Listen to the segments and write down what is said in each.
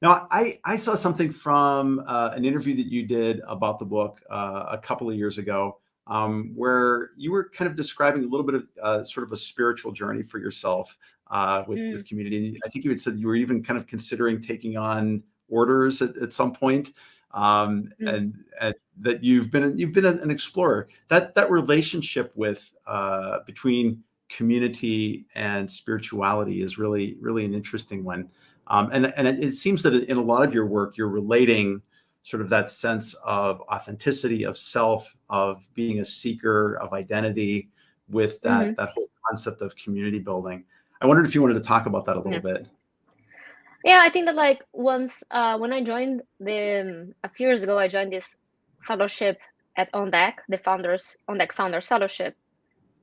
Now, I saw something from an interview that you did about the book a couple of years ago, where you were kind of describing a little bit of sort of a spiritual journey for yourself with community. And I think you had said you were even kind of considering taking on orders at some point, and that you've been an explorer. That relationship with between community and spirituality is really an interesting one. And it seems that in a lot of your work, you're relating sort of that sense of authenticity, of self, of being a seeker of identity with that whole concept of community building. I wondered if you wanted to talk about that a little bit. Yeah, I think that like once when I joined a few years ago, I joined this fellowship at On Deck, the On Deck Founders Fellowship,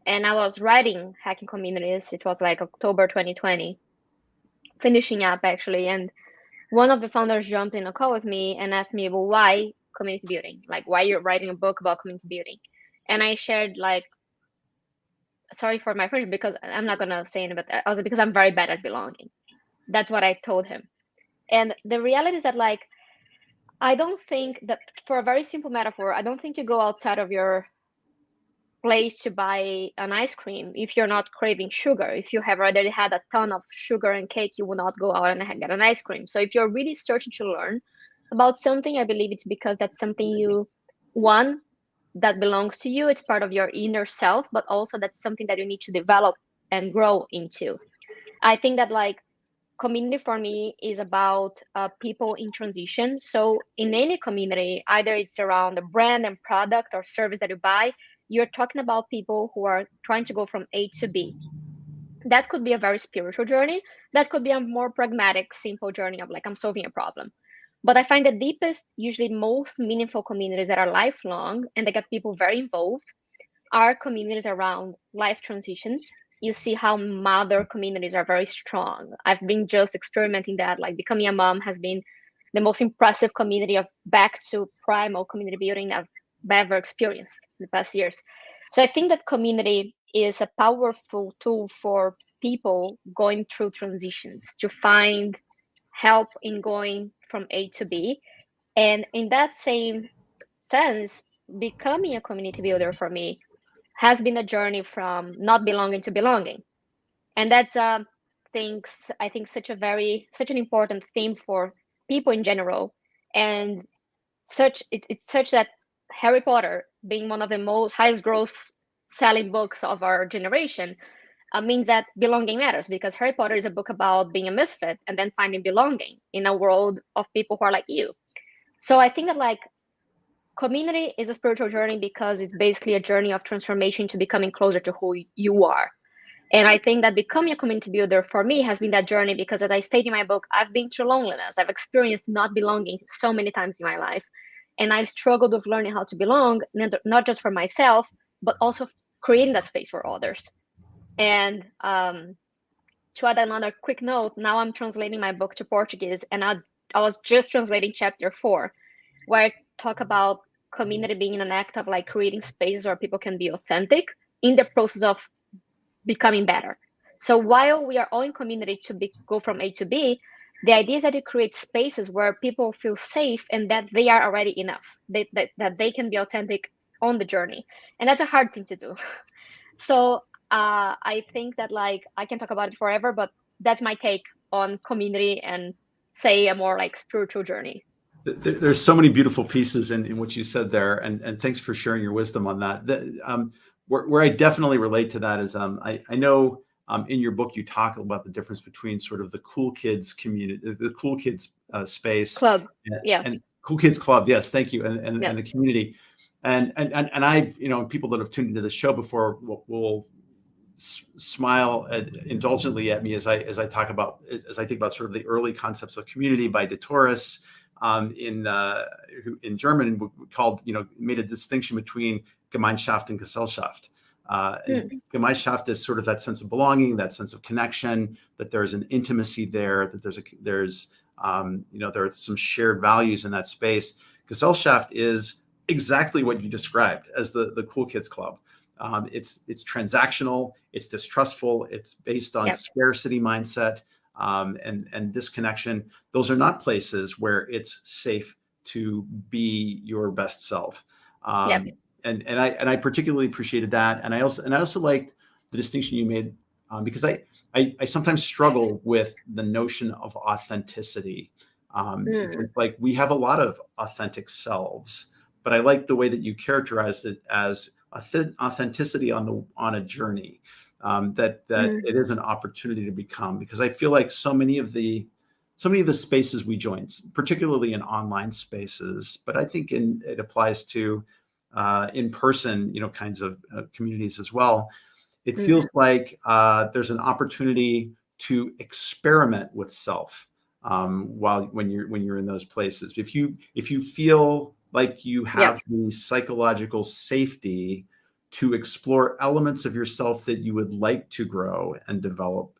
and I was writing Hacking Communities. It was like October 2020, finishing up actually, and one of the founders jumped in a call with me and asked me, well, why community building? Like, why you're writing a book about community building? And I shared like, sorry for my French, because I'm not gonna say anything, but also because I'm very bad at belonging. That's what I told him. And the reality is that like, I don't think that, for a very simple metaphor, I don't think you go outside of your place to buy an ice cream if you're not craving sugar. If you have already had a ton of sugar and cake, you will not go out and get an ice cream. So if you're really searching to learn about something, I believe it's because that's something one, that belongs to you. It's part of your inner self, but also that's something that you need to develop and grow into. I think that like community for me is about people in transition. So in any community, either it's around a brand and product or service that you buy, you're talking about people who are trying to go from A to B. That could be a very spiritual journey. That could be a more pragmatic, simple journey of like, I'm solving a problem. But I find the deepest, usually most meaningful communities that are lifelong and that get people very involved are communities around life transitions. You see how mother communities are very strong. I've been just experimenting that, like becoming a mom has been the most impressive community of back to primal community building I've ever experienced in the past years. So I think that community is a powerful tool for people going through transitions to find help in going from A to B. And in that same sense, becoming a community builder for me has been a journey from not belonging to belonging. And that's things I think such an important theme for people in general. And it's such that Harry Potter being one of the most highest gross selling books of our generation means that belonging matters, because Harry Potter is a book about being a misfit and then finding belonging in a world of people who are like you. So I think that like community is a spiritual journey because it's basically a journey of transformation to becoming closer to who you are. And I think that becoming a community builder for me has been that journey because, as I state in my book, I've been through loneliness. I've experienced not belonging so many times in my life. And I've struggled with learning how to belong, not just for myself, but also creating that space for others. And to add another quick note, now I'm translating my book to Portuguese, and I was just translating chapter 4, where I talk about community being an act of like creating spaces where people can be authentic in the process of becoming better. So while we are all in community to go from A to B, the idea is that you create spaces where people feel safe and that they are already enough, that they can be authentic on the journey. And that's a hard thing to do. So I think that like I can talk about it forever, but that's my take on community and say a more like spiritual journey. There's so many beautiful pieces in what you said there, and thanks for sharing your wisdom on that. Where I definitely relate to that is I know in your book you talk about the difference between sort of the cool kids community, the cool kids space, Club, yeah, and cool kids club. Yes, thank you, and yes. the community, and I've people that have tuned into the show before will smile indulgently at me as I think about sort of the early concepts of community by de Torres. In German, called made a distinction between Gemeinschaft and Gesellschaft. Gemeinschaft is sort of that sense of belonging, that sense of connection, that there's an intimacy there, that there are some shared values in that space. Gesellschaft is exactly what you described as the cool kids club. It's transactional, it's distrustful, it's based on scarcity mindset. and disconnection, those are not places where it's safe to be your best self. Yep. And I particularly appreciated that. And I also liked the distinction you made, because I sometimes struggle with the notion of authenticity, because like we have a lot of authentic selves, but I like the way that you characterized it as authenticity on a journey, that it is an opportunity to become, because I feel like so many of the spaces we join, particularly in online spaces, but I think it applies to in person, kinds of communities as well. It feels like there's an opportunity to experiment with self, when you're in those places. If you feel like you have the psychological safety to explore elements of yourself that you would like to grow and develop,